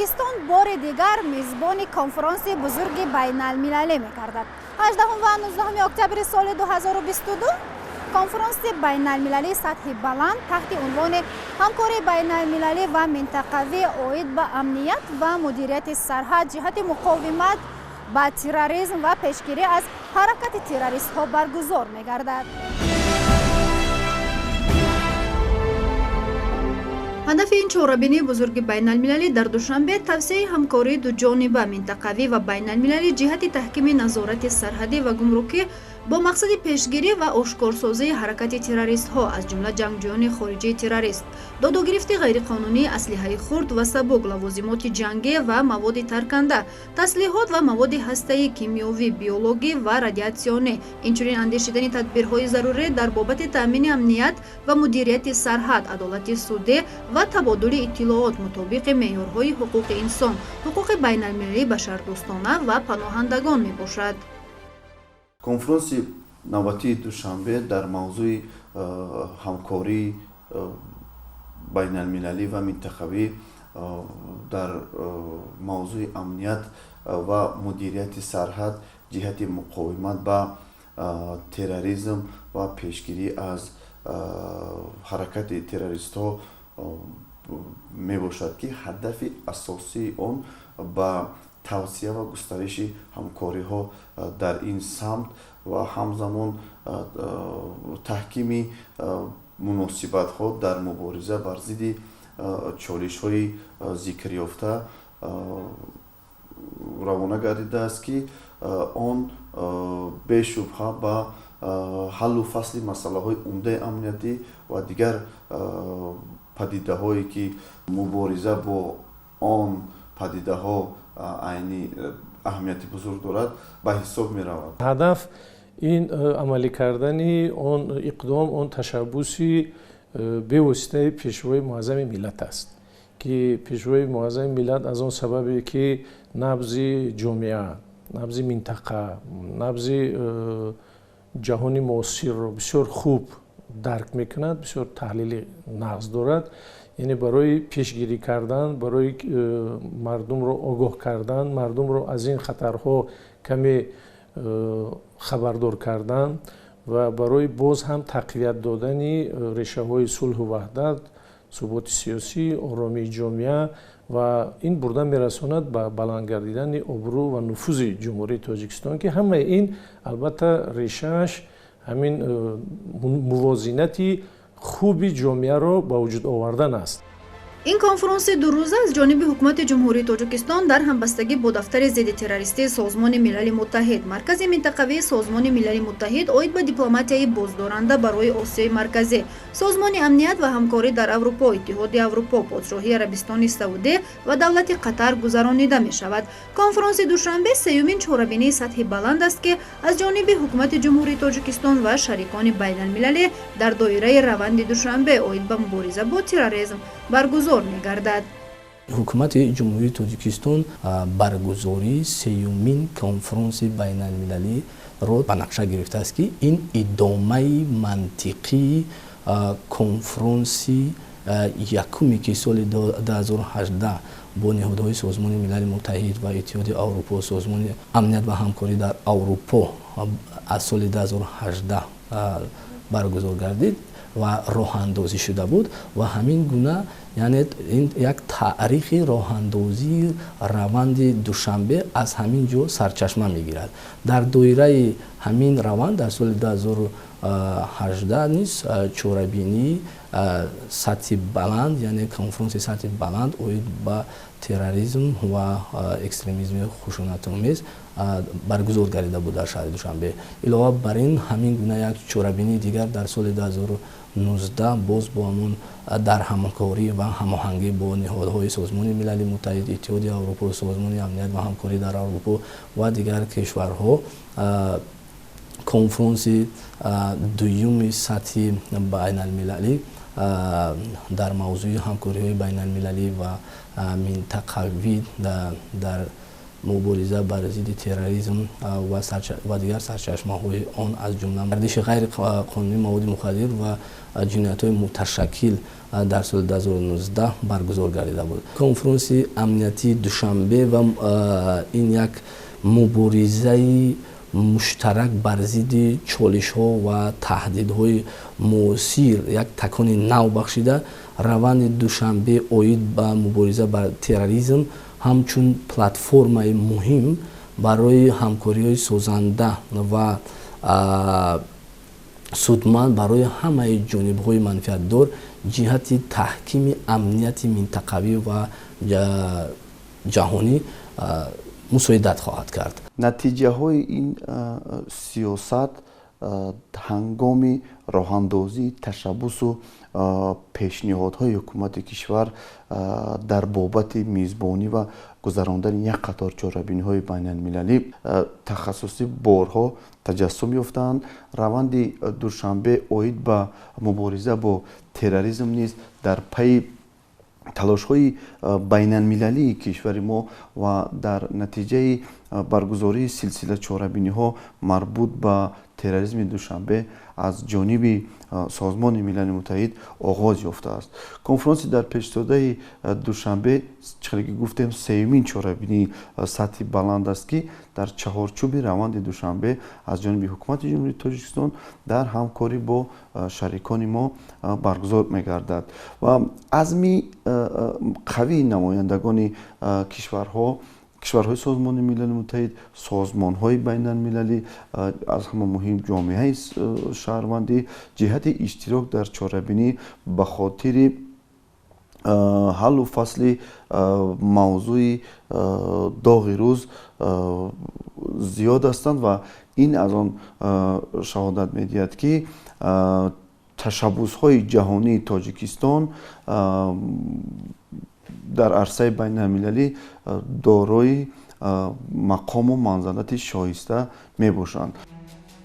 توجیکستان بار دیگر میزبان کنفرانس بزرگ بین المللی می‌گردد. 18 و 19 اکتبر سال 2022 کنفرانس بین المللی سطح بلند تحت عنوان همکاری بین المللی و منطقوی عاید به امنیت و مدیریت سرحد جهت مقاومت با تروریسم و پیشگیری از حرکت تروریست ها برگزار می‌گردد. هدف این چهاربینی بزرگ بین المللی در دوشنبه توسعه همکاری دو جانبه منطقوی و بین المللی جهت تحکیم نظارت سرحدی و گمرکی با مقصد پیشگیری و آشکارسازی حرکت تروریست ها از جمله جنگجویان خارجی تروریست، دادوگرفت غیرقانونی اسلحه خرد و سبک، لوازمات جنگی و مواد ترکننده، تسلیحات و مواد هسته‌ای، کیمیاوی، بیولوژی و رادیاسیونی، اینچنین اندیشیدن تدبیرهای ضروری در بابت تامین امنیت و مدیریت سرحد، عدالت سودی و تبادل اطلاعات مطابق معیارهای حقوق انسان، حقوق بین المللی بشردوستانه و پناهندگان می باشد. کنفرانس نوبتی دوشنبه در موضوع همکاری بین المللی و منطقوی در موضوع امنیت و مدیریت سرحد جهت مقاومت با تروریسم و پیشگیری از حرکت تروریست ها می باشد که هدف اساسی آن با توسعه و گسترش همکاری ها در این سمت و همزمان تحکیم مناسبت ها در مبارزه بر ضد چالش های ذکر یافته روانه گردیده است که آن بی شبهه با حل و فصل مسئله های عمده امنیتی و دیگر پدیده هایی که مبارزه با آن پدیده ها عینی اهمیت بزرگ دارد به حساب می رود. هدف این عملی کردن آن اقدام، آن تشبوسی به واسطه پیشروی معظم ملت است که پیشروی معظم ملت از آن سببی که نبض جامعه، نبض منطقه، نبض جهانی معاصر را بسیار خوب درک میکند، بسیار تحلیل نقض دارد. یعنی برای پیشگیری کردن، برای مردم را آگاه کردن، مردم را از این خطرها کمی خبردار کردن و برای باز هم تقویت دادن ریشه های صلح و وحدت، ثبات سیاسی، آرامی جامعه و این بردن میرساند به بلند گردیدن آبرو و نفوذ جمهوری تاجیکستان که همه این البته ریشهش همین موازنتی خوبی جامعه را به وجود آوردن است. این کنفرانس دو روزه از جانب حکومت جمهوری تاجیکستان در همبستگی با دفتر ضد تروریستی سازمان ملل متحد، مرکز منطقوی سازمان ملل متحد عاید به دیپلماتیای بازدارنده برای آسیای مرکزی، سازمان امنیت و همکاری در اروپا، اتحاد اروپا، پادشاهی عربستان سعودی و دولت قطر گذرانیده می شود. کنفرانس دوشنبه سیومین چهاربینی سطح بلند است که از جانب حکومت جمهوری تاجیکستان و شریکان بین المللی در دایره روند دوشنبه عاید به مبارزه با تروریسم برگزار می‌گردد. حکومت جمهوری تاجیکستان برگزاری سیومین کنفرانس بین المللی را به نقشه گرفته است که این ادامه منطقی کنفرانس یکمی که سال 2018 با نهادهای سازمان ملل متحد و اتحاد اروپا، سازمان امنیت و همکاری در اروپا از سال 2018 برگزار گردید و راه اندازی شده بود و همین گونه یعنی این یک تاریخ راه اندازی روند دوشنبه از همین جو سرچشمه میگیرد. در دایره همین روند در سال 2018 نیز چهاربینی سطح بلند یعنی کنفرانس سطح بلند اوید با تروریسم و اکستریمیسم خشونت‌آمیز برگزار گردیده بود در شهر دوشنبه. علاوه بر این همین گونه یک چهاربینی دیگر در سال 2019 باز با همون در همکاری و هماهنگی با نهادهای سازمان ملل متحد، اتحاد اروپا، سازمان امنیت و همکاری در اروپا و دیگر کشورها کنفرانس دوم سطح بین المللی در موضوع همکاری بین المللی و منطقوی در مبارزه بر ضد تروریسم و دیگر سرچشمه‌های آن از جمله گردش غیر قانونی مواد مخدر و جنایت‌های متشکل در سال 2019 برگزار گردیده بود. کنفرانس امنیتی دوشنبه و این یک مبارزه مشترک بر ضد چالش‌ها و تهدیدهای موثر یک تکان نو بخشیده. روند دوشنبه اوید به مبارزه بر تروریسم همچون پلتفرم‌های مهم برای همکاری‌های سازنده و سودمند برای همه جانب‌های منفعت‌دار جهت تحکیم امنیت منطقوی و جهانی مساعدت خواهد کرد. نتیجه های این سیاست هنگام راهاندازی تشبث و پیشنهادهای حکومت کشور در بابت میزبانی و گذراندن یک قطار چهاربینی‌های بین المللی تخصصی بارها تجسم یافتند. روند دوشنبه اوید به مبارزه با تروریسم نیز در پی تلاش‌های بین المللی کشور ما و در نتیجه برگزاری سلسله چهاربینی‌ها مربوط به تروریسم دوشنبه از جانب سازمان ملل متحد آغاز یافته است. کنفرانس در پیش‌داده دوشنبه چطوری که گفتیم سومین چهاربینی سطح بلند است که در چهارچوب روند دوشنبه از جانب حکومت جمهوری تاجیکستان در همکاری با شریکان ما برگزار می‌گردد و عزم قوی نمایندگان کشورهای سازمان ملل متحد، سازمان‌های بین المللی، از همه مهم جامعه شهروندی جهت اشتراک در چهاربینی به خاطر حل و فصل موضوع داغ روز زیاد هستند و این از آن شهادت می‌دهد که تشبث‌های جهانی تاجیکستان در عرصه بین المللی دارای مقام و منزلت شایسته می باشند.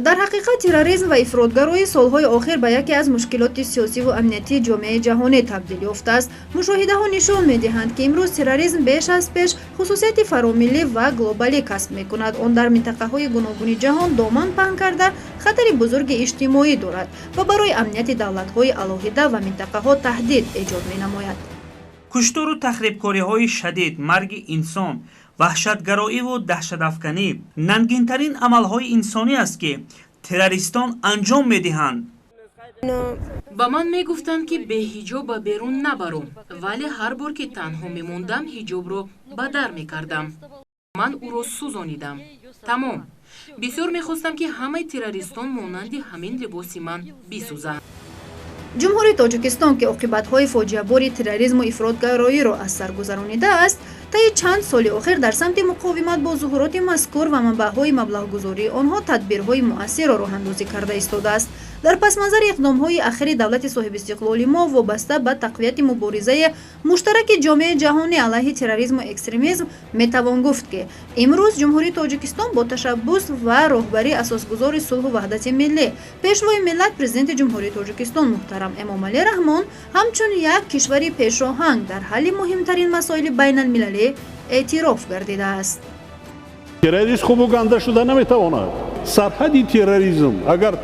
در حقیقت تروریسم و افراطگرایی سالهای آخر به یکی از مشکلات سیاسی و امنیتی جامعه جهانی تبدیل یافته است. مشاهده ها نشان می‌دهند که امروز تروریسم بیش از پیش خصوصیت فراملی و گلوبالی کسب می‌کند. آن در منطقه‌های گوناگون جهان دامن پهن کرده خطر بزرگ اجتماعی دارد و برای امنیت دولت‌های علاهیده و منطقه‌ها تهدید ایجاد می‌نماید. کشتار و تخریبکاری‌های شدید، مرگ انسان، وحشتگرایی و دهشت‌افکنی ننگین‌ترین عمل‌های انسانی است که تروریستان انجام می‌دهند. با من میگفتند که به حجاب به بیرون نبرم، ولی هر بار که تنها میموندم حجاب رو به در میکردم. من او را سوزانیدم. تمام. بسیار میخواستم که همه تروریستان مانند همین لباس من بسوزند. جمهوری تاجیکستان که عاقبت‌های فاجعه‌بار تروریسم و افراطگرایی را از سر گذرانیده است، طی چند سال اخیر در سمت مقاومت با ظهورات مذکور و منبع‌های مبلغ‌گذاری آنها تدبیرهای مؤثر را راه‌اندازی کرده ایستاده است. در پس منظر اقدام‌های اخیر دولت صاحب استقلال ما وابسته به تقویت مبارزه مشترک جامعه جهانی علیه تروریسم و اکستریمیسم میتوان گفت که امروز جمهوری تاجیکستان با تشبث و راهبری اساسگذار صلح و وحدت ملی پیشوای ملت پرزیدنت جمهوری تاجیکستان محترم امامعلی رحمان همچون یک کشور پیشاهنگ در حل مهمترین مسائل بین المللی اعتراف گردیده است. تروریسم خوب و گنده شده نمیتواند. سرحد تروریسم اگر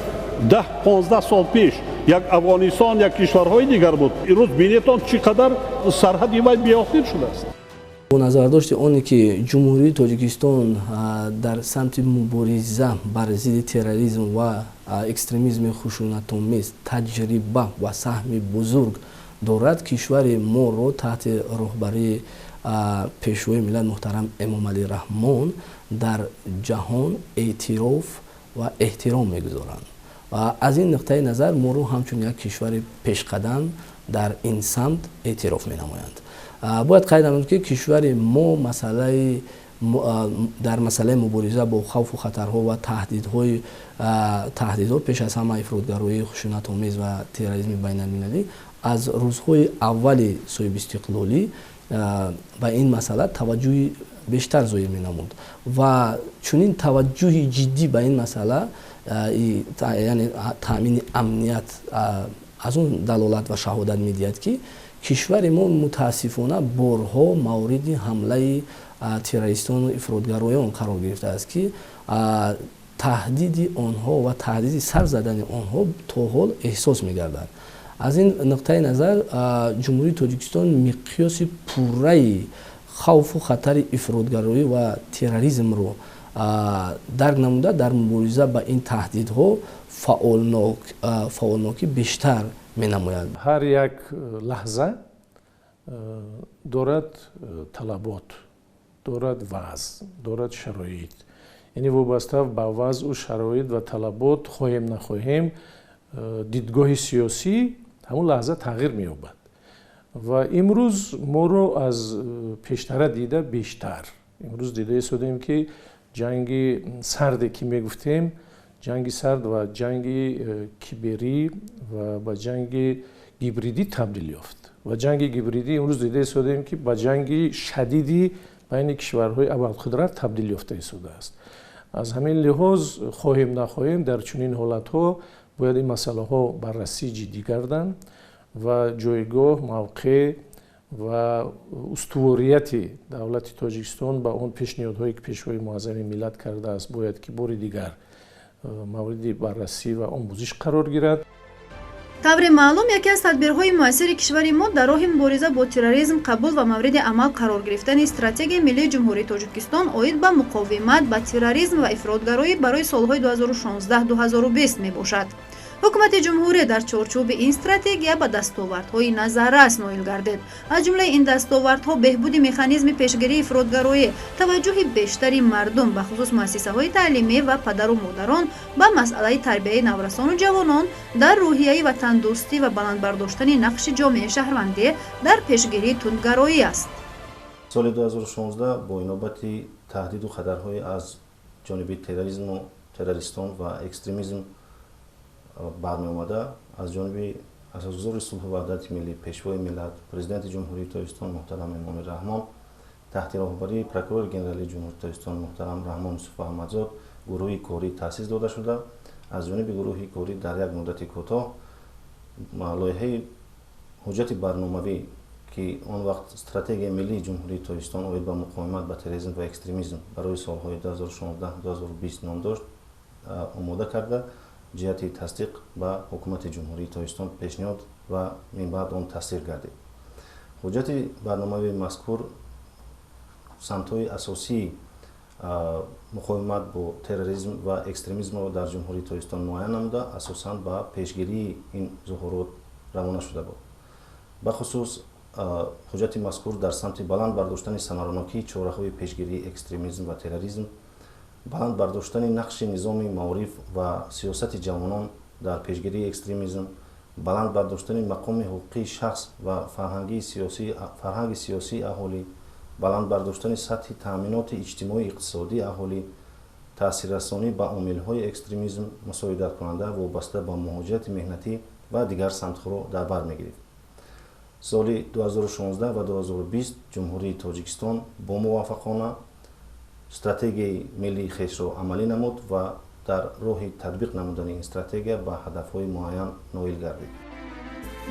10-15 سال پیش یک افغانستان یک کشورهای دیگر بود، امروز بینیتان چقدر سرحدی وای بیاختیر شده است. با نظرداشت آنی که جمهوری تاجیکستان در سمت مبارزه بر ضد تروریسم و اکستریمیسم خشونت‌آمیز تجربه و سهم بزرگ دارد، کشور ما را تحت رهبری پیشوای ملت محترم امامعلی رحمان در جهان اعتراف و احترام می‌گذارند. و از این نقطه نظر ما رو همچون یک کشور پیشقدم در این سمت اعتراف می نمایند. باید قید نمود که کشور ما در مسئله مبارزه با خوف و خطرها و تهدیدها پیش از همه افراطگرایی خشونت‌آمیز و تروریسم بین المللی از روزهای اول صاحب استقلالی به این مسئله توجه بیشتر ظاهر می نمود و چنین توجه جدی به این مسئله یعنی تامین امنیت از اون دلالت و شهادت می‌دهد که کشور ما متاسفانه بارها مورد حمله террористону ифротгароён қарор гирифтааст ки таҳдиди онҳо ва таҳдиди сар задани онҳо то ҳол эҳсос мегардад. аз ин нуқтаи назар ҷумҳурии тоҷикистон миқёси пурраи хавфу хатари ифротгароӣ ва терроризмро дарк намуда дар мубориза ба ин таҳдидҳо фаъолнокӣ бештар менамояд. ҳар як лаҳза дорад талабот, дорад вазъ, дорад шароит. яъне вобаста ба вазъу шароит ва талабот хоҳем нахоҳем дидгоҳи сиёсӣ ҳамон лаҳза тағйир меёбад ва имрӯз моро аз пештара дида бештар имрӯз дида истодем ки ҷанги сарде ки мегуфтем ҷанги сард ва ҷанги киберӣ ва ба ҷанги гибридӣ табдил ёфт ва ҷанги гибридӣ имрӯз дида истодем ки ба ҷанги шадиди байни кишварҳои аввалқудрат табдил ёфта истодааст. аз ҳамин лиҳоз хоҳем нахоҳем дар чунин ҳолатҳо бояд ин масъалаҳо баррасӣ ҷиддӣ гарданд ва ҷойгоҳ мавқеъ ва устуворияти давлати тоҷикистон ба он пешниҳодҳое ки пешвои муаззами миллат кардааст бояд ки бори дигар мавриди баррасӣ ва омӯзиш қарор гирад. тавре маълум яке аз тадбирҳои муассири кишвари мо дар роҳи мубориза бо терроризм қабул ва мавриди амал қарор гирифтани стратегияи миллии ҷумҳурии тоҷикистон оид ба муқовимат ба терроризм ва ифротгароӣ барои солҳои 2016-2020 мебошад. ҳукумати ҷумҳурӣ дар чорчӯби ин стратегия ба дастовардҳои назаррас ноил гардид. аз ҷумлаи ин дастовардҳо беҳбуди механизми пешгирии ифротгароӣ, таваҷҷӯҳи бештари мардум ба хусус муассисаҳои таълимӣ ва падару модарон ба масъалаи тарбияи наврасону ҷавонон дар рӯҳияи ватандӯстӣ ва баландбардоштани нақши ҷомеаи шаҳрвандӣ дар пешгирии тундгароӣ аст. соли 2016 бо инобати таҳдиду хатарҳои аз ҷониби терроризму террористон ва экстремизм бармеомада аз ҷониби асосгузори сулҳу ваҳдати миллӣ пешвои миллат президенти ҷумҳурии тоҷикистон муҳтарам эмоми раҳмон таҳти роҳбарии прокурори генералии ҷумҳурии тоҷикистон муҳтарам раҳмон юсуфу аҳмадзод гурӯҳи корӣ таъсис дода шуда аз ҷониби гурӯҳи корӣ дар як муддати кӯтоҳ лоиҳаи ҳуҷҷати барномавӣ ки он вақт стратегияи миллии ҷумҳурии тоҷикистон оид ба муқовимат ба терроризм ва экстремизм барои солҳои 2016-2020 ном дошт омода карда ҷиҳати тасдиқ ба ҳукумати ҷумҳурии тоҷикистон пешниҳод ва мин баъд он тасдиқ гардид. ҳуҷҷати барномавии мазкур самтҳои асосии муқовимат бо терроризм ва экстремизмро дар ҷумҳурии тоҷикистон муайян намуда асосан ба пешгирии ин зуҳурот равона шуда буд. бахусус ҳуҷҷати мазкур дар самти баланд бардоштани самаранокии чораҳои пешгирии экстремизм ва терроризм, баланд бардоштани нақши низоми маориф ва сиёсати ҷавонон дар пешгирии экстремизм, баланд бардоштани мақоми ҳуқуқии шахс ва фарҳанги сиёсии аҳолӣ, баланд бардоштани сатҳи таъминоти иҷтимоии иқтисодии аҳолӣ, таъсиррасонӣ ба омилҳои экстремизм мусоидаткунанда вобаста ба муҳоҷирати меҳнатӣ ва дигар самтҳоро дар бар мегирифт. соли 2016 ва 2020 ҷумҳурии тоҷикистон бо муваффақона стратегияи миллии хешро амалӣ намуд ва дар роҳи татбиқ намудани ин стратегия ба ҳадафҳои муайян ноил гардид.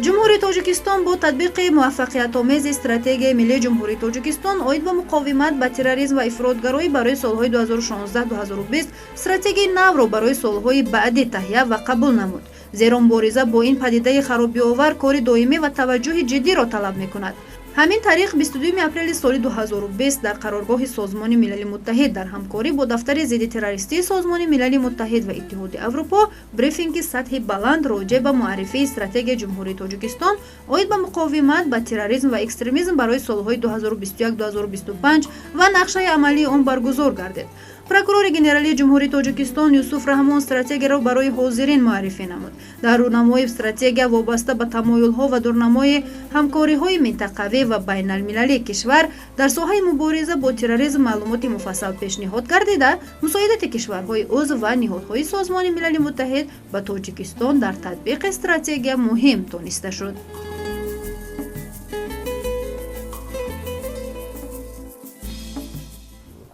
ҷумҳурии тоҷикистон бо татбиқи муваффақиятомези стратегияи миллии ҷумҳурии тоҷикистон оид ба муқовимат ба терроризм ва ифротгароӣ барои солҳои 2016-2020 стратегияи навро барои солҳои баъдӣ таҳия ва қабул намуд. зеро мубориза бо ин падидаи харобиовар кори доимӣ ва таваҷҷӯҳи ҷиддиро талаб мекунад. ҳамин тариқ 22 апрели соли 2020 дар қароргоҳи созмони милали муттаҳид дар ҳамкорӣ бо дафтари зидди террористии созмони милали муттаҳид ва иттиҳоди аврупо брифинги сатҳи баланд роҷеъ ба муаррифии стратегияи ҷумҳурии тоҷикистон оид ба муқовимат ба терроризм ва экстремизм барои солҳои 2021-2025 ва нақшаи амалии он баргузор гардид. прокурори генералии ҷумҳурии тоҷикистон Юсуф Раҳмон стратегияро барои ҳозирин муаррифӣ намуд. дар рӯнамои стратегия вобаста ба тамоюлҳо ва дурнамои ҳамкориҳои минтақавӣ ва байналмилалии кишвар дар соҳаи мубориза бо терроризм маълумоти муфассал пешниҳод гардида, мусоидати кишварҳои узв ва ниҳодҳои созмони милали муттаҳид ба Тоҷикистон дар татбиқи стратегия муҳим дониста шуд.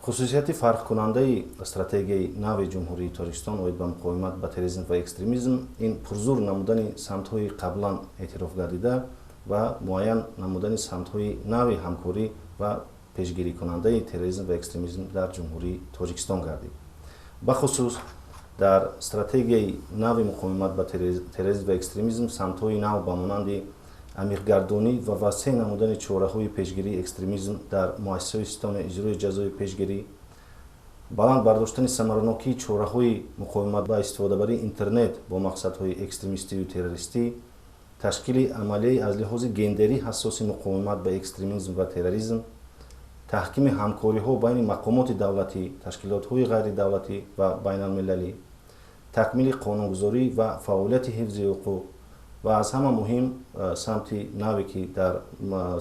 хусусияти фарқкунандаи стратегияи нави ҷумҳурии тоҷикистон оид ба муқовимат ба терроризм ва экстремизм ин пурзур намудани самтҳои қаблан эътироф гардида ва муайян намудани самтҳои нави ҳамкорӣ ва пешгирӣ кунандаи терроризм ва экстремизм дар ҷумҳурии тоҷикистон гардид. бахусус дар стратегияи нави муқовимат ба терроризм ва экстремизм самтҳои нав ба монанди амиқгардонӣ ва васеъ намудани чораҳои пешгирии экстремизм дар муассисаҳои системи иҷрои ҷазои пешгирӣ, баланд бардоштани самаранокии чораҳои муқовимат ба истифодабарии интернет бо мақсадҳои экстремистию террористӣ, ташкили амалияи аз лиҳози гендерӣ ҳассоси муқовимат ба экстремизм ва терроризм, таҳкими ҳамкориҳо байни мақомоти давлатӣ, ташкилотҳои ғайридавлатӣ ва байналмилалӣ, такмили қонунгузорӣ ва фаъолияти ҳифзи ҳуқуқ ва аз ҳама муҳим самти наве ки дар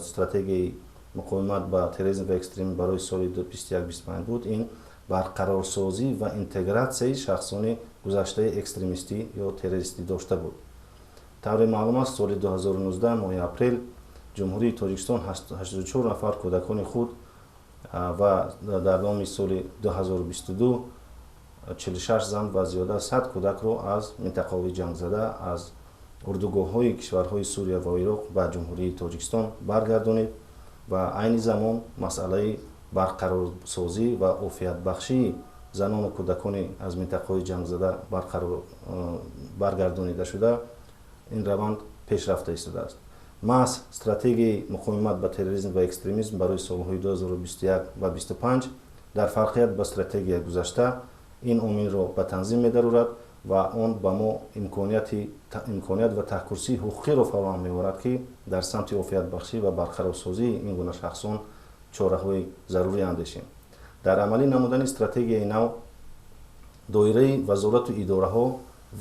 стратегияи муқовимат ба терроризм ва экстремизм барои соли 21-25 буд, ин барқарорсозӣ ва интегратсияи шахсони гузаштаи экстремистӣ ё террористӣ дошта буд. тавре маълум аст, соли 2019 моҳи апрел ҷумҳурии тоҷикистон 84 нафар кӯдакони худ ва дар номи соли 2022 46 зан ва зиёда аз 100 кӯдакро аз минтақаҳои ҷангзада аз урдугоҳҳои кишварҳои Сурия ва Ироқ ба ҷумҳурии Тоҷикистон баргардонид ва айни замон масъалаи барқарорсозӣ ва офиятбахшии занону кӯдакони аз минтақаҳои ҷангзада баргардонида шуда ин раванд пеш рафта истодааст. маҳз стратегияи муқовимат ба терроризм ва экстремизм барои солҳои 2021 ва 2025 дар фарқият ба стратегия гузашта ин омилро ба танзим медарорад ва он ба мо имконият ва таҳкурсии ҳуқуқиро фароҳам меоварад ки дар самти офиятбахшӣ ва барқарорсозии ин гуна шахсон чораҳои зарурӣ андешем. дар амалӣ намудани стратегияи нав доираи вазорату идораҳо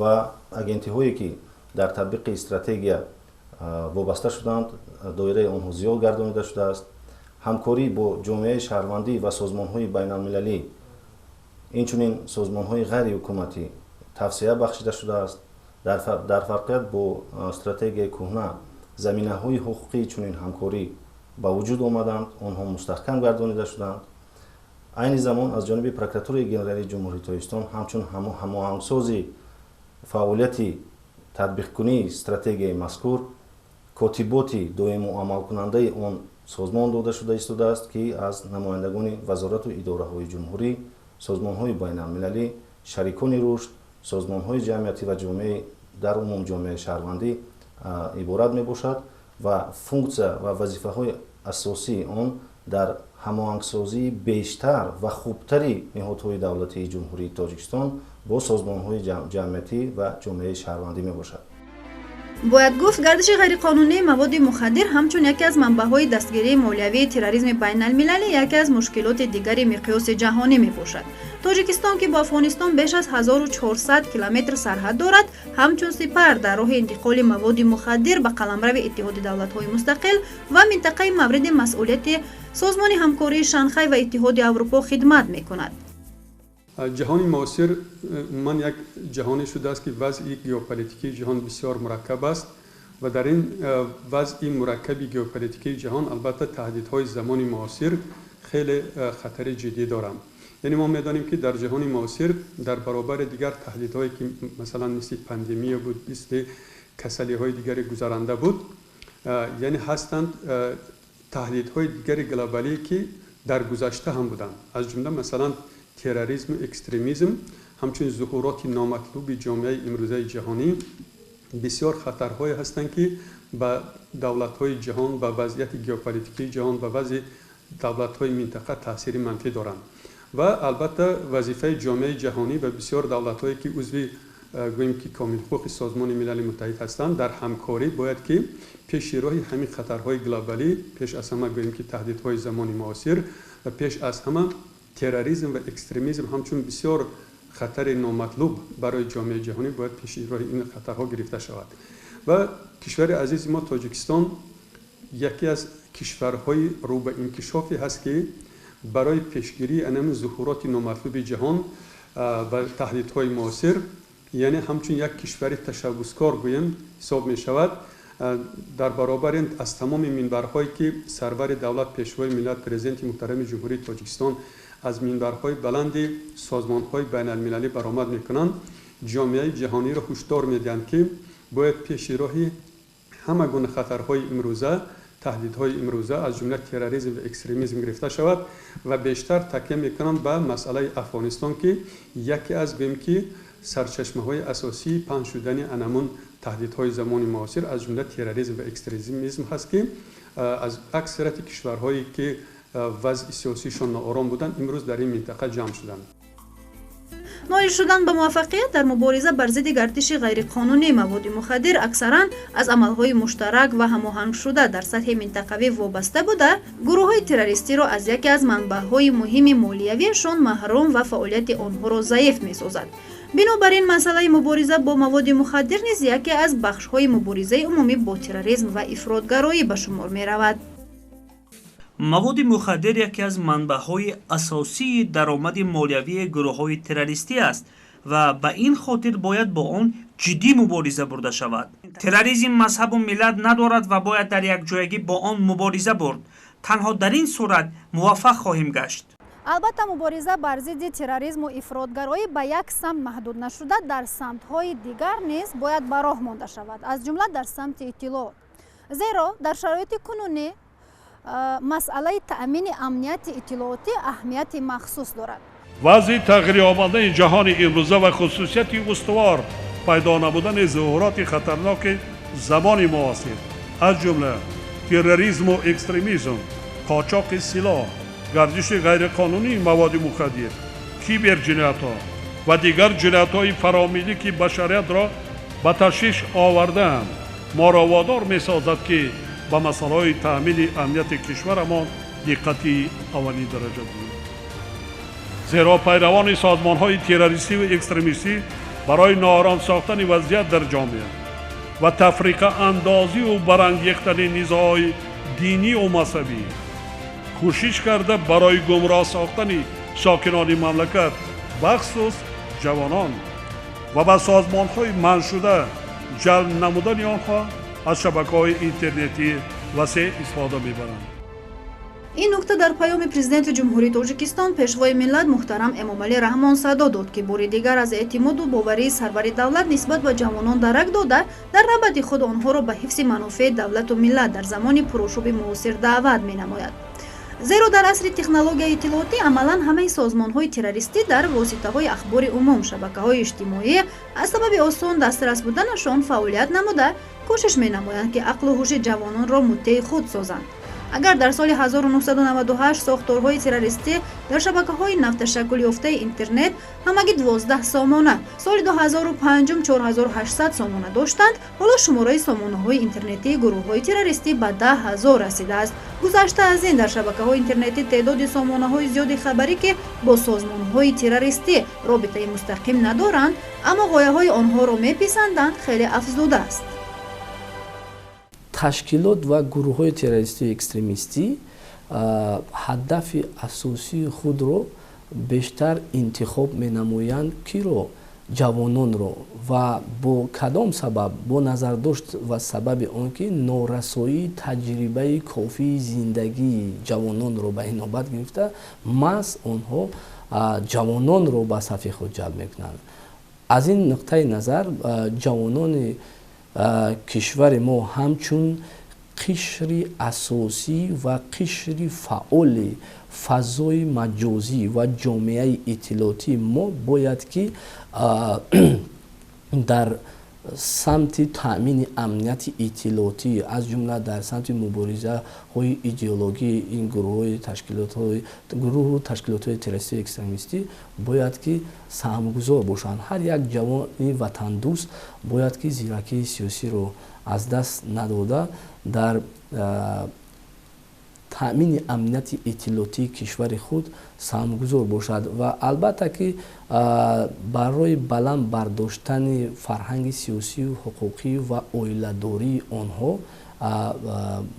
ва агентиҳое ки дар татбиқи стратегия вобаста шуданд, доираи онҳо зиёд гардонида шудааст. ҳамкорӣ бо ҷомеаи шаҳрвандӣ ва созмонҳои байналмилалӣ, инчунин созмонҳои ғайриҳукуматӣ тавсея бахшида шудааст. дар фарқият бо стратегияи кӯҳна заминаҳои ҳуқуқии чунин ҳамкорӣ ба вуҷуд омаданд, онҳо мустаҳкам гардонида шуданд. айни замон аз ҷониби прокуратураи генералии ҷумҳурии Тоҷикистон ҳамчун ҳамоҳангсози фаъолияти татбиқкунии стратегияи мазкур котиботи доиму амалкунандаи он созмон дода шуда истодааст ки аз намояндагони вазорату идораҳои ҷумҳурӣ, созмонҳои байналмилалӣ, шарикони рушд, созмонҳои ҷамъиятӣ ва ҷомеаи дар умум ҷомеаи шаҳрвандӣ иборат мебошад ва функсия ва вазифаҳои асосии он дар ҳамоҳангсозии бештар ва хубтари ниҳодҳои давлатии ҷумҳурии Тоҷикистон бо созмонҳои ҷамъиятӣ ва ҷомеаи шаҳрвандӣ мебошад. бояд гуфт гардиши ғайриқонунии маводи мухаддир ҳамчун яке аз манбаъҳои дастгирии молиявии терроризми байналмилалӣ яке аз мушкилоти дигари миқёси ҷаҳонӣ мебошад. тоҷикистон ки бо афғонистон беш аз 1400 километр сарҳад дорад, ҳамчун сипар дар роҳи интиқоли маводи мухаддир ба қаламрави иттиҳоди давлатҳои мустақил ва минтақаи мавриди масъулияти созмони ҳамкории Шанхай ва иттиҳоди Аврупо хидмат мекунад. ҷаҳони муосир умуман як ҷаҳоне шудааст ки вазъи геополитикии ҷаҳон бисёр мураккаб аст ва дар ин вазъи мураккаби геополитикии ҷаҳон албатта таҳдидҳои замони муосир хеле хатари ҷиддӣ доранд. яъне мо медонем ки дар ҷаҳони муосир дар баробари дигар таҳдидҳое ки масалан мисли пандемия буд, мисли касалиҳои дигари гузаранда буд, яъне ҳастанд таҳдидҳои дигари глобалие ки дар гузашта ҳам буданд. аз ҷумла масалан терроризм, экстремизм, ҳамчун зуҳуроти номатлуби ҷомеаи имрӯзаи ҷаҳонӣ бисёр хатарҳое ҳастанд ки ба давлатҳои ҷаҳон, ба вазъияти геополитикии ҷаҳон, ба вазъи давлатҳои минтақа таъсири манфӣ доранд. ва албатта вазифаи ҷомеаи ҷаҳонӣ ва бисёр давлатҳое ки узви гӯем ки комилҳуқуқи созмони милали муттаҳид ҳастанд, дар ҳамкорӣ бояд ки пеши роҳи ҳамин хатарҳои глобалӣ, пеш аз ҳама гӯем ки таҳдидҳои замони муосир ва пеш аз ҳама терроризм ва экстремизм ҳамчун бисёр хатари номатлуб барои ҷомеаи ҷаҳонӣ бояд пеши роҳи ин хатарҳо гирифта шавад. ва кишвари азизи мо Тоҷикистон яке аз кишварҳои рӯ ба инкишофе ҳаст ки барои пешгирии анами зуҳуроти номатлуби ҷаҳон ва таҳдидҳои муосир, яъне ҳамчун як кишвари ташаббускор гӯем ҳисоб мешавад. дар баробари аз тамоми минбарҳое ки сарвари давлат, пешвои миллат, президенти муҳтарами ҷумҳурии Тоҷикистон аз минбарҳои баланди созмонҳои байналмилалӣ баромад мекунанд, ҷомеаи ҷаҳониро ҳушдор медиҳанд ки бояд пеши роҳи ҳама гуна хатарҳои имрӯза تهدیدهای امروزه از جمله تروریسم و اکستریمیسم گرفته شود و بیشتر تکیه میکنم به مسئله افغانستان که یکی از گویم که سرچشمه های اساسی پنهان شدن انمون تهدیدهای زمان معاصر از جمله تروریسم و اکستریمیسم هست که از اکثریت کشورهایی که وضع سیاسیشان ناآرام بودند امروز در این منطقه جمع شدند. نائل شدن به موفقیت در مبارزه بر ضد گردش غیرقانونی مواد مخدر اکثرا از عملهای مشترک و هماهنگ شده در سطح منطقوی وابسته بوده، گروه‌های تروریستی را از یکی از منبع‌های مهم مالیویشان محروم و فعالیت آنها را ضعیف می‌سازد. بنابراین مسئله مبارزه با مواد مخدر نیز یکی از بخش‌های مبارزه عمومی با تروریسم و افراطگرایی به شمار می‌رود. مواد مخدر یکی از منبع‌های اساسی درآمد مالیوی گروه‌های تروریستی است و به این خاطر باید با آن جدی مبارزه برده شود. تروریسم مذهب و ملت ندارد و باید در یک جایگی با آن مبارزه برد. تنها در این صورت موفق خواهیم گشت. البته مبارزه بر ضد تروریسم و افراطگرایی به یک سمت محدود نشده، در سمت‌های دیگر نیز باید به راه مانده شود، از جمله در سمت اطلاعات. زیرا در شرایط کنونی مسئله تأمین امنیت اطلاعاتی اهمیت مخصوص دارد. وضع تغییرآمده جهان امروزه و خصوصیت استوار پیدا نبودن ظهورات خطرناک زمان معاصر از جمله تروریسم و اکستریمیسم، قاچاق سلاح، گردش غیرقانونی مواد مخدر، کیبرجنایت‌ها و دیگر جنایت‌های فراملی که بشریت را به تشویش آورده‌اند ما را وادار می‌سازد که به مسائل تأمین امنیت کشورمان دقتی اولین درجه دهیم. زیرا پیروان سازمان‌های تروریستی و اکستریمیستی برای ناآرام ساختن وضعیت در جامعه و تفریقه اندازی و برانگیختن نزاع‌های دینی و مذهبی کوشش کرده برای گمراه ساختن ساکنان مملکت بخصوص جوانان و به سازمان‌های منع شده جلب نمودن آنها از شبکه‌های اینترنتی وسیع استفاده می‌برند. این نکته در پیام پرزیدنت جمهوری تاجیکستان پیشوای ملت محترم امامعلی رحمان صدا داد که بار دیگر از اعتماد و باوری سرور دولت نسبت به جوانان درک داده در رغبت خود آنها را به حفظ منافع دولت و ملت در زمان پرآشوب معاصر دعوت می‌نماید. زیرا در عصر تکنولوژی اطلاعاتی عملاً همه سازمان‌های تروریستی در واسطه‌های اخبار عموم، شبکه‌های اجتماعی از سبب آسان دسترس بودنشان فعالیت نموده کوشش می‌نمایند که عقل و هوش جوانان را مطیع خود سازند. اگر در سال 1998 ساختارهای تروریستی در شبکه‌های نفت تشکل یافته اینترنت همگی 12 سامانه، سال 2005 4800 سامانه داشتند، حالا شماره سامانه‌های اینترنتی گروه‌های تروریستی به 10,000 رسیده است. گذشته از این در شبکه‌های اینترنتی تعداد سامانه‌های زیادی خبری که با سازمان‌های تروریستی رابطه مستقیم ندارند اما غایه‌های آنها را می‌پسندند خیلی افزوده است. تشکیلات و گروه های تروریستی و اکستریمیستی هدف اساسی خود رو بیشتر انتخاب می نمایند کی رو؟ جوانان رو و با کدام سبب؟ با نظر داشت و سبب آن که نارسایی تجربه کافی زندگی جوانان رو به این نوبت گرفته محض آنها جوانان رو به صف خود جلب میکنند. از این نقطه نظر جوانان کشور ما همچون قشری اساسی و قشری فعال فضای مجازی و جامعه اطلاعاتی ما باید که در سمت تأمین امنیت اطلاعاتی از جمله در سمت مبارزه های ایدئولوژی این گروه تشکیلات های تروریستی اکستریمیستی باید که سهمگذار باشند. هر یک جوان وطن دوست باید که زیرکی سیاسی رو از دست نداده در تأمین امنیت اطلاعاتی کشور خود سهمگذار باشد و البته که برای بلند برداشتن فرهنگ سیاسی و حقوقی و عائله‌داری آنها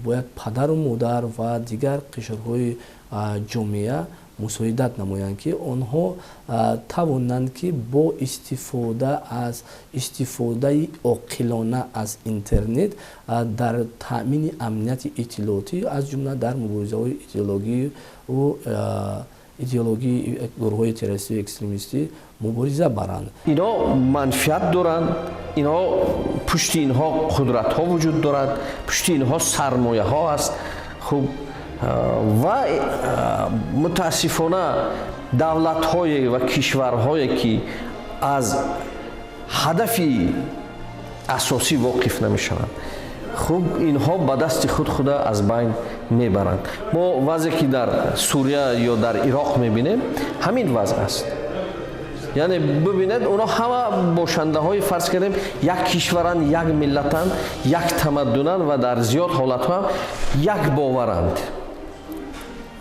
باید پدر و مادر و دیگر قشرهای جامعه مساعدت نمایند که آنها توانند که با استفاده عاقلانه از اینترنت در تأمین امنیت اطلاعاتی از جمله در مبارزه های ایدئولوژی گروه های تروریستی و اکستریمیستی مبارزه برند. اینا منفعت دارند اینها پشت اینها قدرت ها وجود دارد، پشت اینها سرمایه ها است. خب و متاسفانه دولت های و کشورهایی که از هدف اساسی واقف نمی شوند، خب اینها به دست خود از بین میبرند. ما وضعی که در سوریه یا در عراق میبینیم همین وضع است. یعنی ببینید اونا همه باشنده های فرض کردیم یک کشورند، یک ملتند، یک تمدنند و در زیاد حالت ها یک باورند،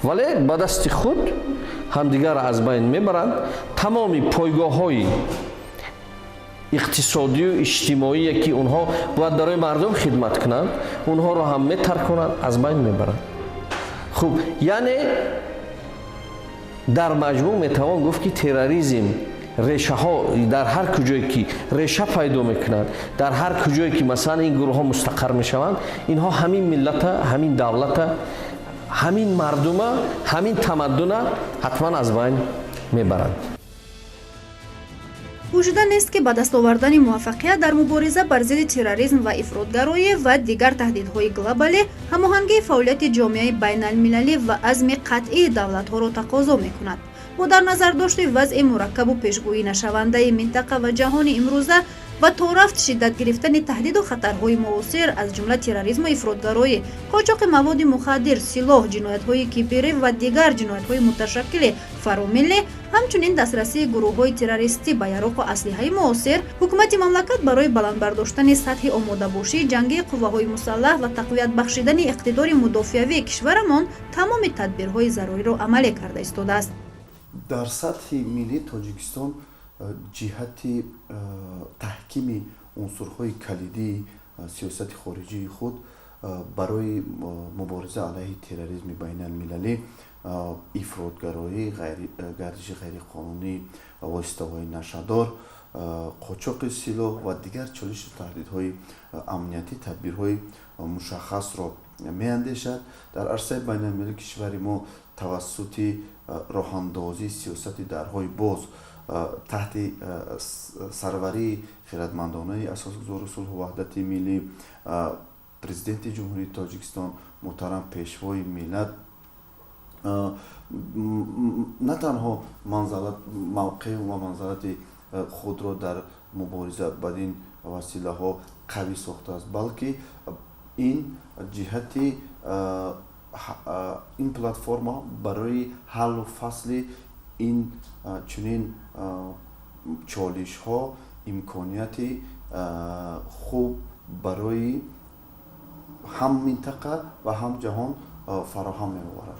ولی به دست خود همدیگر از بین میبرند. تمامی پایگاه های اقتصادی و اجتماعی که اونها باید برای مردم خدمت کنند اونها رو هم میترک کنند، از بین میبرند. خب یعنی در مجموع میتوان گفت که تروریسم ریشه ها در هر کجایی که ریشه پیدا میکنند، در هر کجایی که مثلا این گروه ها مستقر میشوند، اینها همین ملت، همین دولت، همین مردم، همین تمدن حتما از بین میبرند. پوشیده نیست که با دست آوردن موفقیت در مبارزه بر ضد تروریسم و افراطگرایی و دیگر تهدیدهای گلوبالی، هماهنگی فعالیت جامعه بین المللی و عزم قطعی دولت‌ها را تقاضا می‌کند. با در نظر داشته وضع مرکب و پیشگویی نشونده منطقه و جهان امروزه و تا رفت شدت گرفتن تهدید و خطرهای معاصر از جمله تروریسم و افراطگرایی، قاچاق مواد مخدر، سلاح، جنایت‌های کیبری و دیگر جنایت‌های متشکل فرامیلی، همچنین دسترسی گروه‌های تروریستی به یراق و اسلحه معاصر، حکومت مملکت برای بلند برداشتن سطح آماده‌باشی جنگی قواهای مسلح و تقویت بخشیدن اقتدار مدافعوی کشورمان تمام تدبیرهای ضروری را عملی کرده ایستاده است. در سطح ملی تاجیکستان جهت تحکیم عنصرهای کلیدی سیاست خارجی خود برای مبارزه علیه تروریسم بین المللی، افراطگرایی، گردش غیر قانونی، واسطه‌های نشدار، قاچاق سلاح و دیگر چالش و تهدیدهای امنیتی تدبیرهای مشخص را می‌اندیشد. در عرصه بین المللی کشور ما توسط راه‌اندازی سیاست درهای باز تحت سروری خردمندانه اساسگزار صلح و وحدت ملی پرزیدنت جمهوری تاجیکستان محترم پیشوای ملت نه تنها موقع و منزلت خود را در مبارزه بدین وسیله ها قوی ساخته است، بلکه این جهت این پلتفرم برای حل و فصل این چنین چالش ها امکانیت خوب برای هم منطقه و هم جهان فراهم می‌آورد.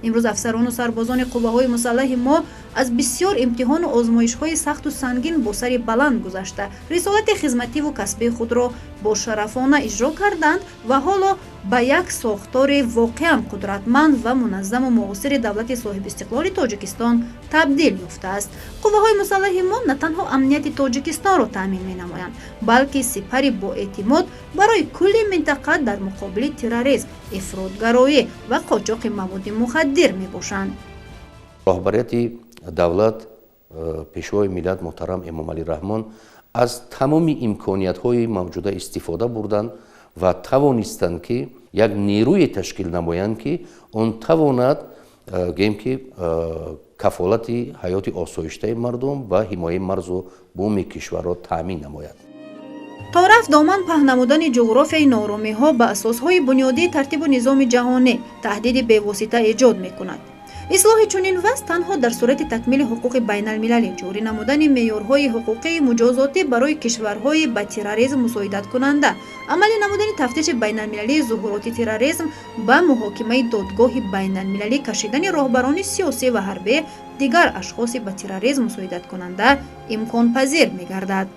امروز افسران و سربازان قوه‌های مسلح ما از بسیار امتحان و آزمایش‌های سخت و سنگین با سر بلند گذشته رسالت خدمتی و کسبی خود را با شرفانه اجرا کردند و حالا به یک ساختار واقعاً قدرتمند و منظم و معاصر دولت صاحب استقلال تاجیکستان تبدیل یافته است. قوه‌های مسلح ما نه تنها امنیت تاجیکستان را تامین می‌نمایند، بلکه سپری با اعتماد برای کل منطقه در مقابل تروریسم، افراطگرایی و قاچاق مواد مخدر میباشند. راهبریت دولت پیشوای ملت محترم امام علی رحمان از تمام امکانیت‌های موجوده استفاده بردند و توانستند که یک نیروی تشکیل نمایند که اون تواند گیم که کفالت حیات آسایشته مردم و حمایت مرز و بوم کشور را تامین نماید. تا رفت دامن پهن نمودن جغرافیای نارامی‌ها به اساس‌های بنیادی ترتیب و نظام جهانی تهدید بی‌واسطه ایجاد می‌کند. اصلاح چنین وضع تنها در صورت تکمیل حقوق بین المللی، جاری نمودن معیارهای حقوقی مجازاتی برای کشورهای با تروریسم مساعدت کننده، عملی نمودن تفتیش بین المللی ظهورات تروریسم با محاکمه دادگاه بین المللی، کشیدن راهبران سیاسی و حربی دیگر اشخاص با تروریسم مساعدت کننده امکان پذیر می‌گردد.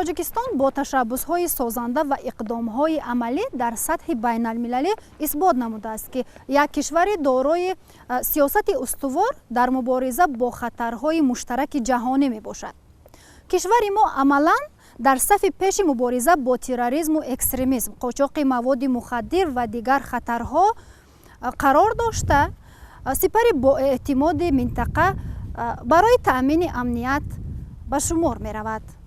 тоҷикистон бо ташаббусҳои созанда ва иқдомҳои амалӣ дар сатҳи байналмилалӣ исбот намудааст ки як кишвари дорои сиёсати устувор дар мубориза бо хатарҳои муштараки ҷаҳонӣ мебошад. кишвари мо амалан дар сафи пеши мубориза бо терроризму экстремизм, қочоқи маводи мухаддир ва дигар хатарҳо қарор дошта, сипари боэътимоди минтақа барои таъмини амният ба шумор меравад.